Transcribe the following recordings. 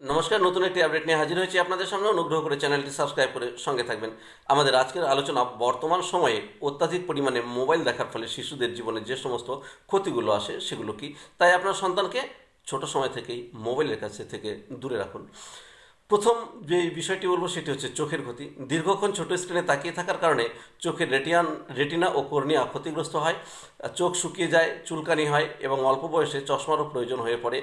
নমস্কার, নতুন একটি আপডেট নিয়ে হাজির হয়েছি আপনাদের সামনে। অনুগ্রহ করে চ্যানেলটি সাবস্ক্রাইব করে সঙ্গে থাকবেন। আমাদের আজকের আলোচনা বর্তমান সময়ে অত্যাধিক পরিমাণে মোবাইল দেখার ফলে শিশুদের জীবনে যে সমস্ত ক্ষতিগুলো আসে সেগুলো কি, তাই আপনার সন্তানকে ছোট সময় থেকেই মোবাইলের কাছে থেকে দূরে রাখুন। প্রথম যে বিষয়টি বলবো সেটি হচ্ছে চোখের ক্ষতি। দীর্ঘক্ষণ ছোট স্ক্রিনে তাকিয়ে থাকার কারণে চোখের রেটিনা ও কর্নিয়া ক্ষতিগ্রস্ত হয়, চোখ শুকিয়ে যায়, চুলকানি হয় এবং অল্প বয়সে চশমারও প্রয়োজন হয়ে পড়ে।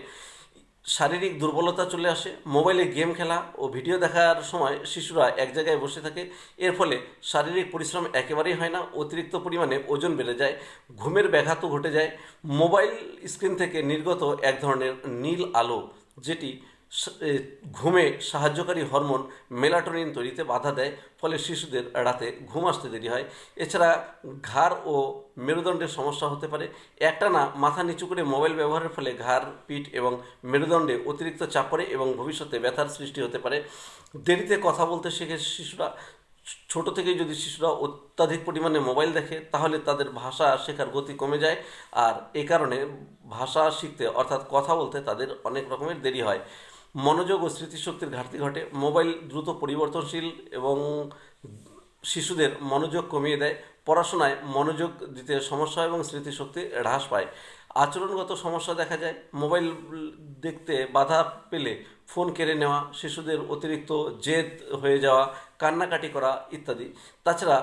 শারীরিক দুর্বলতা চলে আসে। মোবাইলে গেম খেলা ও ভিডিও দেখার সময় শিশুরা এক জায়গায় বসে থাকে। এর ফলে শারীরিক পরিশ্রম একেবারেই হয় না, অতিরিক্ত পরিমাণে ওজন বেড়ে যায়, ঘুমের ব্যাঘাতও ঘটে যায়। মোবাইল স্ক্রিন থেকে নির্গত এক ধরনের নীল আলো, যেটি ঘুমে সাহায্যকারী হরমোন মেলাটোনিন তৈরিতে বাধা দেয়, ফলে শিশুদের রাতে ঘুম আসতে দেরি হয়। এছাড়া ঘাড় ও মেরুদণ্ডের সমস্যা হতে পারে। একটানা মাথা নিচু করে মোবাইল ব্যবহারের ফলে ঘাড়, পিঠ এবং মেরুদণ্ডে অতিরিক্ত চাপ পড়ে এবং ভবিষ্যতে ব্যথার সৃষ্টি হতে পারে। দেরিতে কথা বলতে শেখে শিশুরা। ছোট থেকেই যদি শিশুরা অত্যাধিক পরিমাণে মোবাইল দেখে তাহলে তাদের ভাষা শেখার গতি কমে যায়, আর এ কারণে ভাষা শিখতে অর্থাৎ কথা বলতে তাদের অনেক রকমের দেরি হয়। মনোযোগ ও স্মৃতিশক্তির ঘাটতি ঘটে। মোবাইল দ্রুত পরিবর্তনশীল এবং শিশুদের মনোযোগ কমিয়ে দেয়। পড়াশোনায় মনোযোগ দিতে সমস্যা এবং স্মৃতিশক্তি হ্রাস পায়। আচরণগত সমস্যা দেখা যায়। মোবাইল দেখতে বাধা পেলে ফোন কেড়ে নেওয়া, শিশুদের অতিরিক্ত জেদ হয়ে যাওয়া, কান্নাকাটি করা ইত্যাদি। তাছাড়া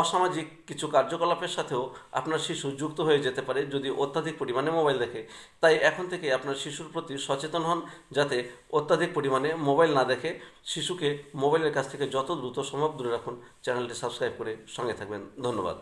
অসামাজিক কিছু কার্যকলাপের সাথেও আপনার শিশু যুক্ত হয়ে যেতে পারে যদি অত্যাধিক পরিমাণে মোবাইল দেখে। তাই এখন থেকে আপনার শিশুর প্রতি সচেতন হন যাতে অত্যাধিক পরিমাণে মোবাইল না দেখে। শিশুকে মোবাইলের কাছ থেকে যত দ্রুত সম্ভব দূরে রাখুন। চ্যানেলটি সাবস্ক্রাইব করে সঙ্গে থাকবেন। ধন্যবাদ।